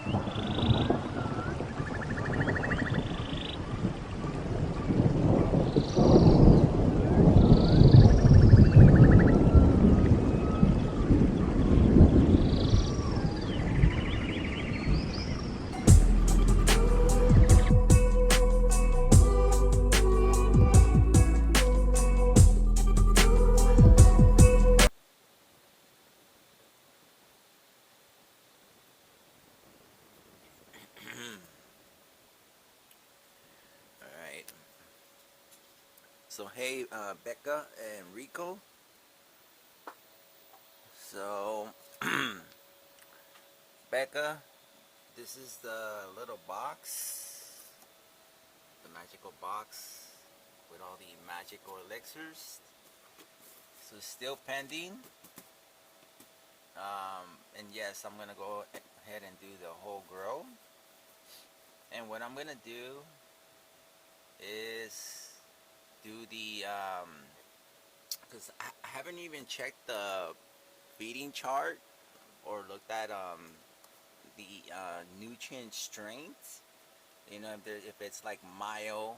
Alright. So hey, Becca and Rico. So Becca, this is the little box, the magical box with all the magical elixirs. So it's still pending. And yes, I'm gonna go ahead and do the whole grow. And what I'm gonna do is do the because I haven't even checked the feeding chart or looked at the nutrient strength. You know, if it's like mild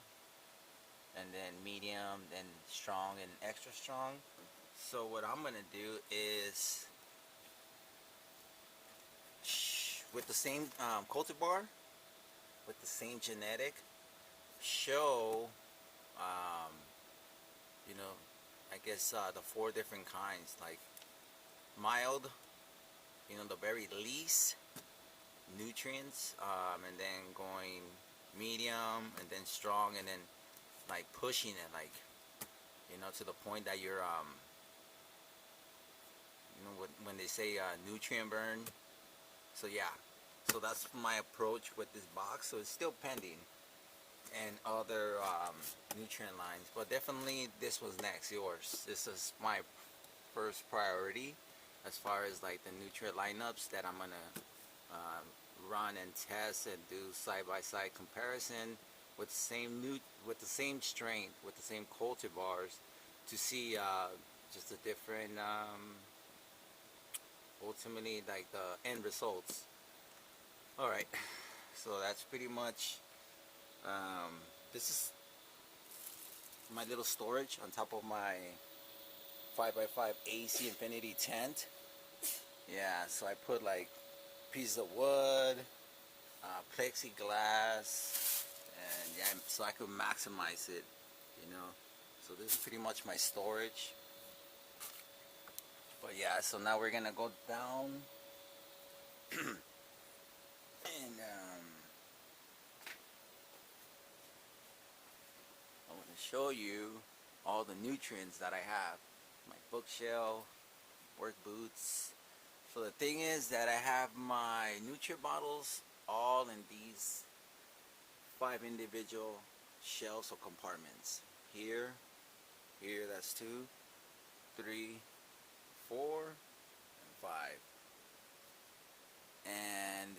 and then medium, then strong and extra strong. So what I'm gonna do is with the same cultivar, with the same genetic, show you know, I guess the 4 different kinds, like mild, you know, the very least nutrients, and then going medium, and then strong, and then like pushing it, like, you know, to the point that you're you know, when they say nutrient burn. So yeah, so that's my approach with this box. So it's still pending, and other nutrient lines, but definitely this was next. Yours, this is my first priority as far as like the nutrient lineups that I'm gonna run and test and do side-by-side comparison with the same with the same strength, with the same cultivars, to see just the different ultimately like the end results. All right, so that's pretty much this is my little storage on top of my 5x5 AC Infinity tent. Yeah, so I put like pieces of wood, plexiglass, and yeah, so I could maximize it, you know. So this is pretty much my storage. But yeah, so now we're gonna go down and I want to show you all the nutrients that I have. My bookshelf, work boots. So the thing is that I have my nutrient bottles all in these 5 individual shelves or compartments. Here, that's 2, 3, 4, and 5. And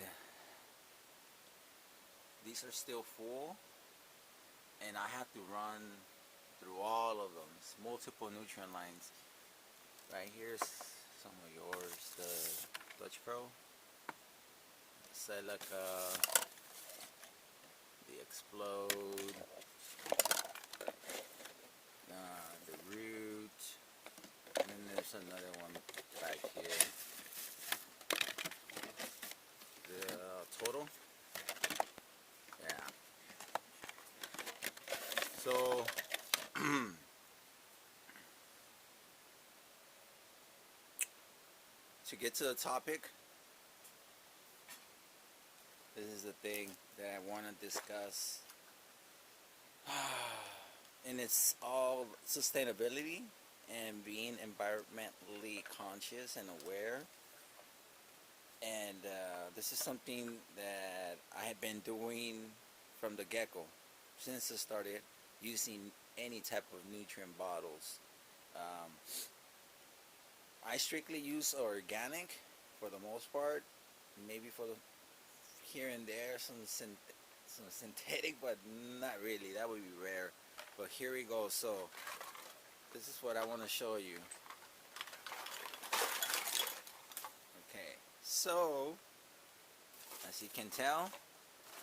these are still full, and I have to run through all of them. It's multiple nutrient lines. Right here's some of yours, the Dutch Pro, Celica, the Explode, the Root, and then there's another one back here, the Total. Yeah. So to get to the topic, this is the thing that I want to discuss, and it's all sustainability and being environmentally conscious and aware. And this is something that I have been doing from the get-go, since I started using any type of nutrient bottles. I strictly use organic for the most part, maybe for the here and there some synthetic, but not really. That would be rare. But here we go. So this is what I want to show you. Okay, so As you can tell,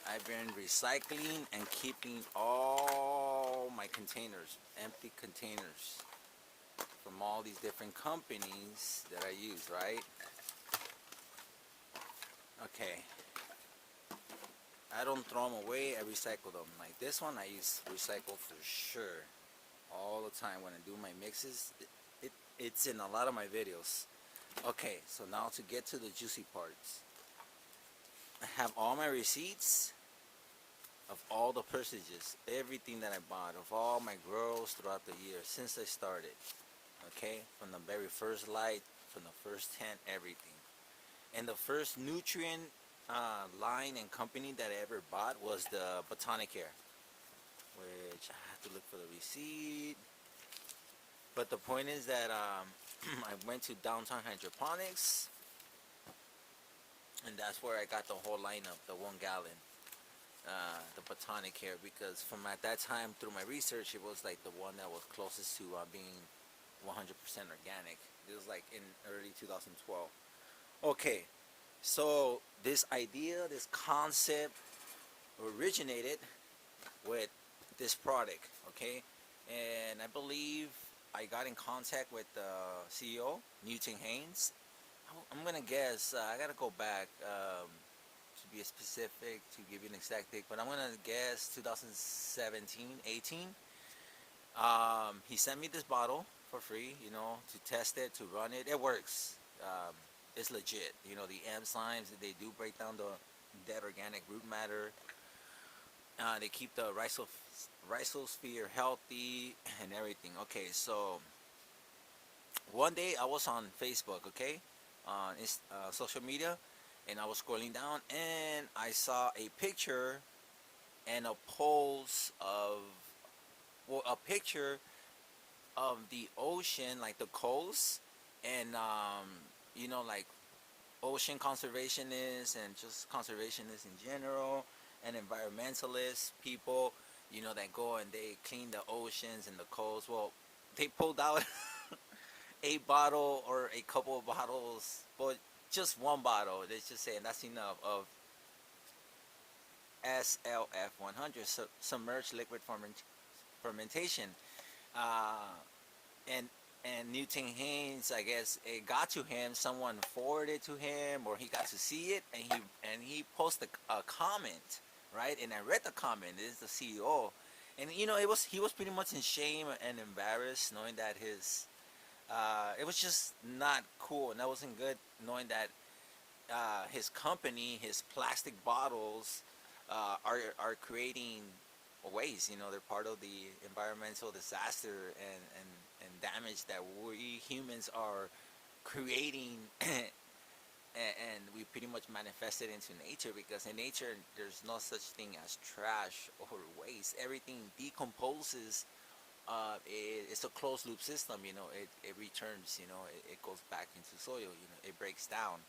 I've been recycling and keeping all my containers, empty containers, from all these different companies that I use, right? Okay. I don't throw them away, I recycle them. Like this one, I use recycle for sure. All the time when I do my mixes, it's in a lot of my videos. Okay, so now to get to the juicy parts. I have all my receipts of all the purchases, everything that I bought, of all my grows throughout the year since I started. Okay, from the very first light, from the first tent, everything. And the first nutrient line and company that I ever bought was the Botanicare, which I have to look for the receipt. But the point is that I went to Downtown Hydroponics, and that's where I got the whole lineup, the 1 gallon, the Botanicare, because from at that time through my research, it was like the one that was closest to being 100% organic. It was like in early 2012. Okay, so this idea, this concept originated with this product, okay? And I believe I got in contact with the CEO, Newton Haynes. I'm gonna guess, I gotta go back to be specific, to give you an exact date, but I'm gonna guess 2017, 18. He sent me this bottle for free, you know, to test it, to run it. It works. It's legit. You know, the enzymes, they do break down the dead organic root matter. They keep the rhizosphere healthy and everything. Okay, so one day I was on Facebook, okay, on social media, and I was scrolling down, and I saw a picture and a post of, well, a picture of the ocean, like the coast, and you know, like ocean conservationists and just conservationists in general, and environmentalist people, you know, that go and they clean the oceans and the coast. Well, they pulled out a bottle or a couple of bottles, but just one bottle, let's just say, and that's enough, of SLF 100, submerged liquid fermentation. Uh, and Newton Haynes, I guess it got to him. Someone forwarded to him, or he got to see it, and he posted a comment, right? And I read the comment. This is the CEO, and you know, he was pretty much in shame and embarrassed, knowing that his it was just not cool, and that wasn't good, knowing that his company, his plastic bottles, are creating waste. You know, they're part of the environmental disaster and damage that we humans are creating. And we pretty much manifest it into nature, because in nature there's no such thing as trash or waste. Everything decomposes. It's a closed loop system, you know. It returns, you know, it goes back into soil, you know, it breaks down.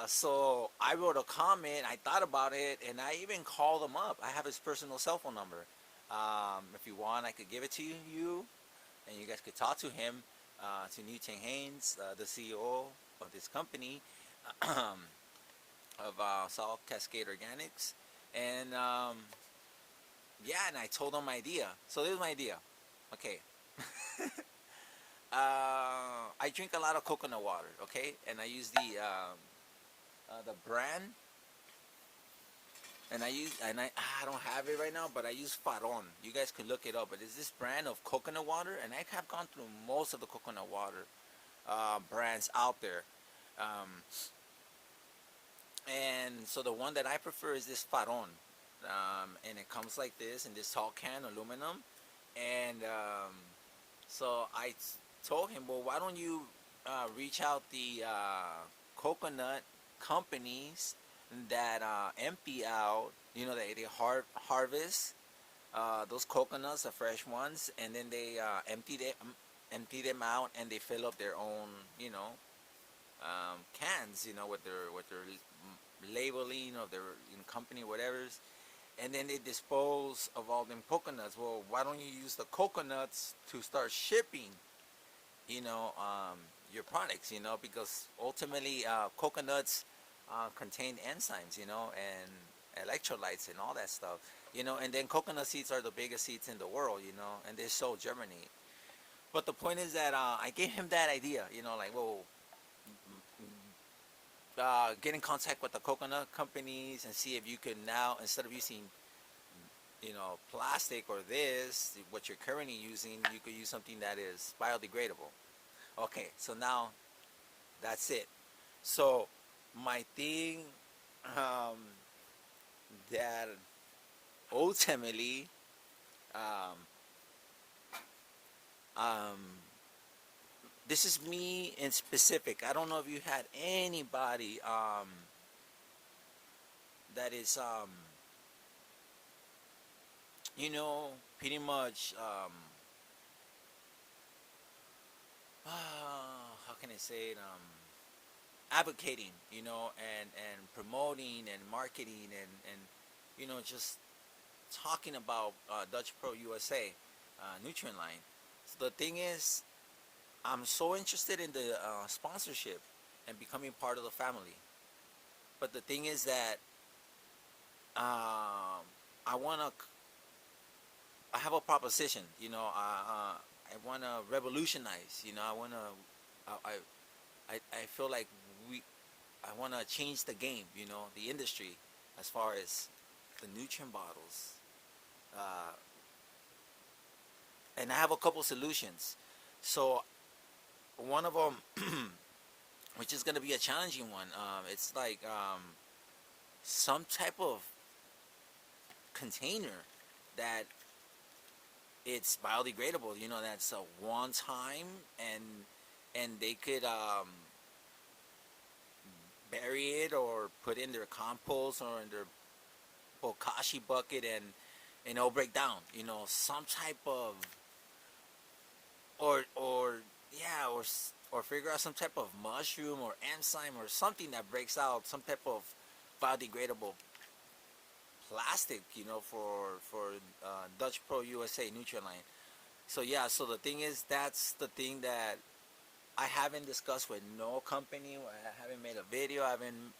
So I wrote a comment, I thought about it, and I even called him up. I have his personal cell phone number. If you want, I could give it to you, and you guys could talk to him, to Newton Haynes, the CEO of this company, of Salt Cascade Organics. And yeah, and I told him my idea. So this is my idea. Okay. I drink a lot of coconut water, okay, and I use the brand, and I don't have it right now, but I use Faron. You guys can look it up. But it's this brand of coconut water, and I have gone through most of the coconut water brands out there, and so the one that I prefer is this Faron, and it comes like this in this tall can, aluminum, and so I told him, well, why don't you reach out the coconut companies that empty out, you know, they harvest those coconuts, the fresh ones, and then they empty them out, and they fill up their own, you know, cans, you know, with their labeling of their company, whatever's, and then they dispose of all them coconuts. Well, why don't you use the coconuts to start shipping, you know, your products, you know, because ultimately coconuts contain enzymes, and electrolytes and all that stuff, and then coconut seeds are the biggest seeds in the world, and they so germinate. But the point is that I gave him that idea, like, well, get in contact with the coconut companies and see if you could now, instead of using, plastic or this, what you're currently using, you could use something that is biodegradable. Okay, so now that's it. So my thing, um, that ultimately, um, um, this is me in specific. I don't know if you had anybody that is, pretty much, how can I say it, advocating, and promoting and marketing and just talking about Dutch Pro USA nutrient line. So the thing is, I'm so interested in the sponsorship and becoming part of the family. But the thing is that, I want to. I have a proposition. I want to revolutionize. I want to. I feel like we. I want to change the game. The industry, as far as the nutrient bottles. Uh, and I have a couple solutions. So one of them, which is going to be a challenging one, it's like, some type of container that it's biodegradable. That's a one time, and they could, bury it or put in their compost or in their bokashi bucket, and it'll break down. Some type of, or yeah, or figure out some type of mushroom or enzyme or something that breaks out some type of biodegradable plastic, for Dutch Pro USA nutrient line. So yeah, so the thing is, that's the thing that I haven't discussed with no company. I haven't made a video. I haven't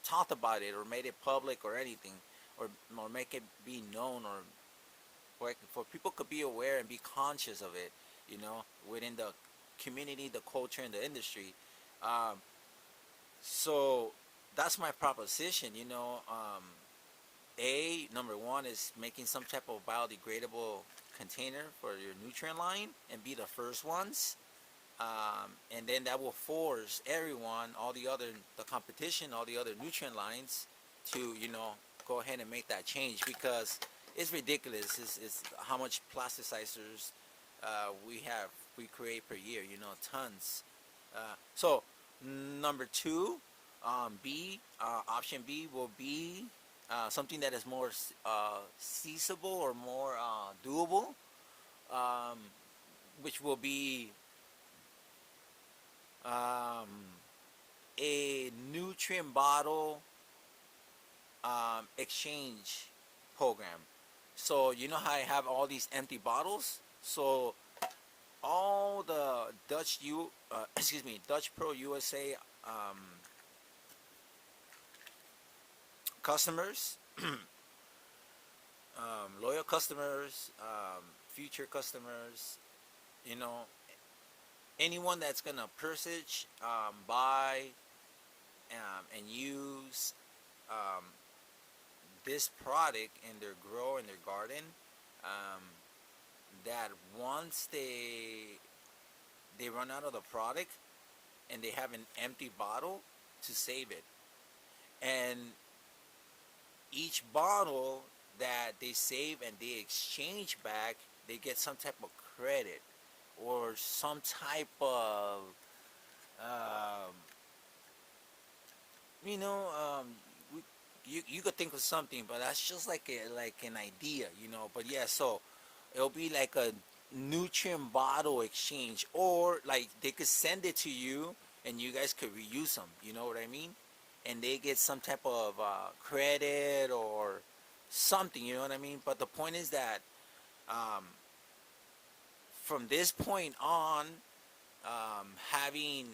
talked about it or made it public or anything, or make it be known, or for people could be aware and be conscious of it, within the community, the culture, and the industry. Um, so that's my proposition. Number one is making some type of biodegradable container for your nutrient line and be the first ones. And then that will force everyone, the competition, all the other nutrient lines, to go ahead and make that change, because it's ridiculous. It's how much plasticizers we create per year. Tons. So number two, option B will be something that is more feasible or more doable, um, which will be, um, a nutrient bottle exchange program. So how I have all these empty bottles. So all the Dutch Pro USA customers, loyal customers, future customers, you know, anyone that's gonna purchase, buy, and use um, this product in their grow in their garden, um, that once they run out of the product and they have an empty bottle, to save it. And each bottle that they save and they exchange back, they get some type of credit or some type of, um, you know, we, you could think of something, but that's just like an idea, But yeah, so it'll be like a nutrient bottle exchange, or like they could send it to you and you guys could reuse them. You know what I mean? And they get some type of credit or something. You know what I mean? But the point is that, um, from this point on, having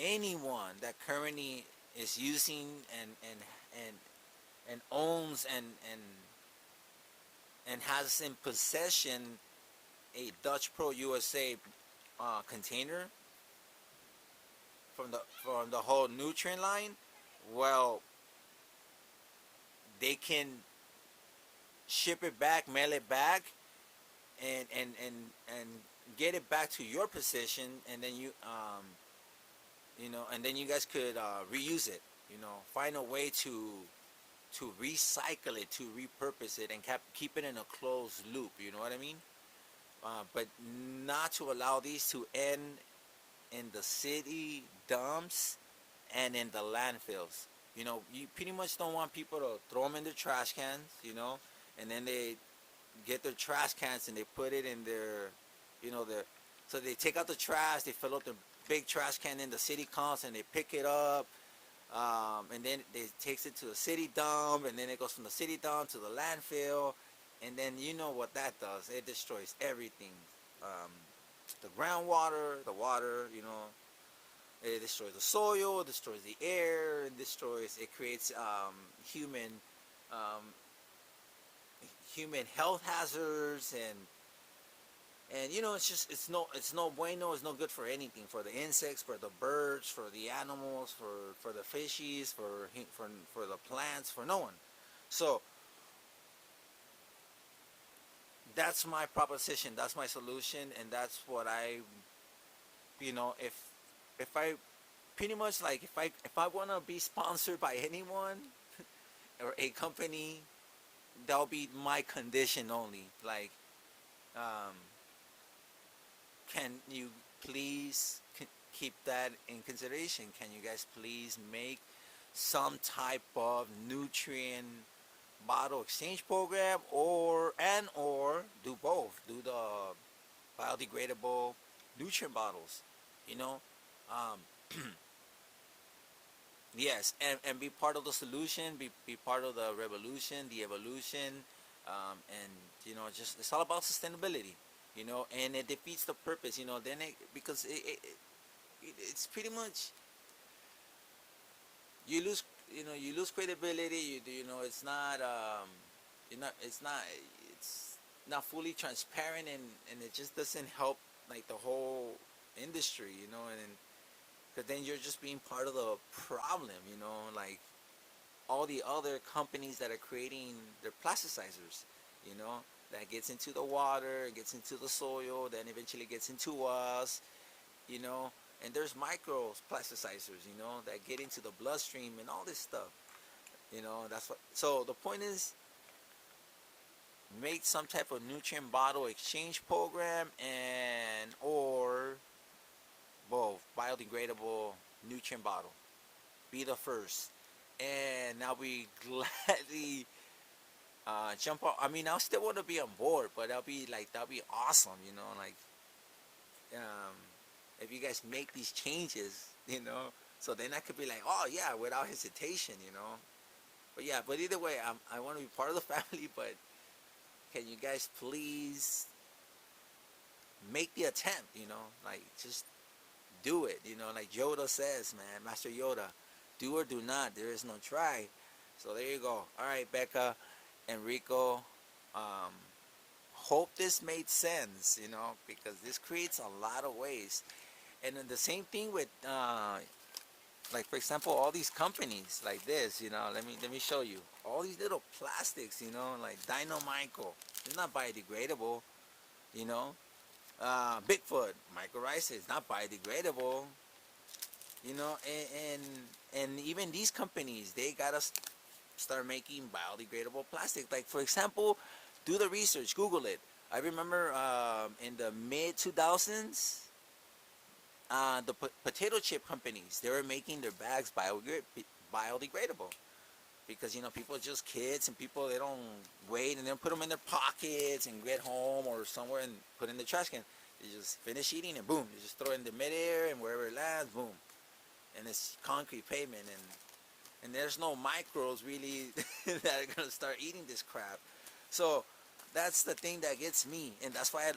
anyone that currently is using and and owns and has in possession a Dutch Pro USA container from the whole nutrient line, well, they can ship it back, mail it back, and get it back to your position, and then and then you guys could reuse it. Find a way to recycle it, to repurpose it, and keep it in a closed loop. You know what I mean? But not to allow these to end in the city dumps and in the landfills. You pretty much don't want people to throw them in their trash cans, and then they get their trash cans and they put it in their, so they take out the trash, they fill up the big trash can, in the city comes and they pick it up, and then they takes it to the city dump, and then it goes from the city dump to the landfill, and then you know what that does. It destroys everything. The groundwater, the water, it destroys the soil, it destroys the air, it creates um, human health hazards, and it's no bueno. It's no good for anything, for the insects, for the birds, for the animals, for the fishies, for the plants, for no one. So that's my proposition, that's my solution, and that's what if I pretty much, like, if I want to be sponsored by anyone or a company, that'll be my condition only. Like, can you please keep that in consideration? Can you guys please make some type of nutrient bottle exchange program, or do both? Do the biodegradable nutrient bottles, um, yes, and be part of the solution, be part of the revolution, the evolution, and just, it's all about sustainability, and it defeats the purpose, then because it's pretty much, you lose credibility. It's not it's not fully transparent, and it just doesn't help, like, the whole industry, and because then you're just being part of the problem, like all the other companies that are creating their plasticizers, that gets into the water, gets into the soil, then eventually gets into us, and there's micro plasticizers, that get into the bloodstream and all this stuff, that's what. So the point is, make some type of nutrient bottle exchange program, and or both biodegradable nutrient bottle. Be the first, and I'll be gladly jump on. I mean, I still want to be on board, but that'll be awesome, like, if you guys make these changes, so then I could be like, oh yeah, without hesitation, but either way, I want to be part of the family. But can you guys please make the attempt, like, just do it, like Yoda says, man, Master Yoda, do or do not, there is no try. So there you go. All right, Becca, Enrico, hope this made sense, because this creates a lot of waste. And then the same thing with like, for example, all these companies like this, let me show you all these little plastics, like Dynamico. It's not biodegradable, Bigfoot mycorrhiza is not biodegradable, and even these companies, they gotta start making biodegradable plastic. Like, for example, do the research, Google it. I remember in the mid 2000s, the potato chip companies, they were making their bags biodegradable, because people are just kids, and people, they don't wait, and they don't put them in their pockets and get home or somewhere and put in the trash can. They just finish eating and boom, they just throw it in the midair, and wherever it lands, boom, and it's concrete pavement, and there's no microbes really that are gonna start eating this crap. So that's the thing that gets me, and that's why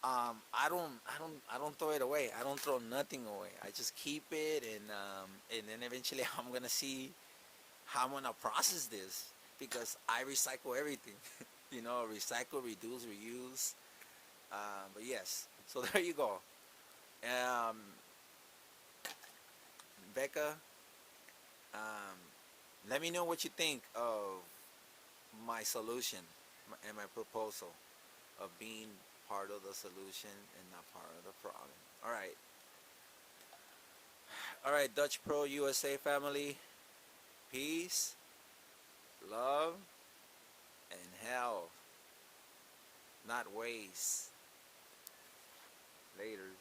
I don't throw it away. I don't throw nothing away. I just keep it, and then eventually I'm gonna see how I'm gonna process this, because I recycle everything. You know, recycle, reduce, reuse. But yes, so there you go. Um, Becca, um, let me know what you think of my solution and my proposal of being part of the solution and not part of the problem. All right. All right, Dutch Pro USA family. Peace, love, and health, not waste. Later.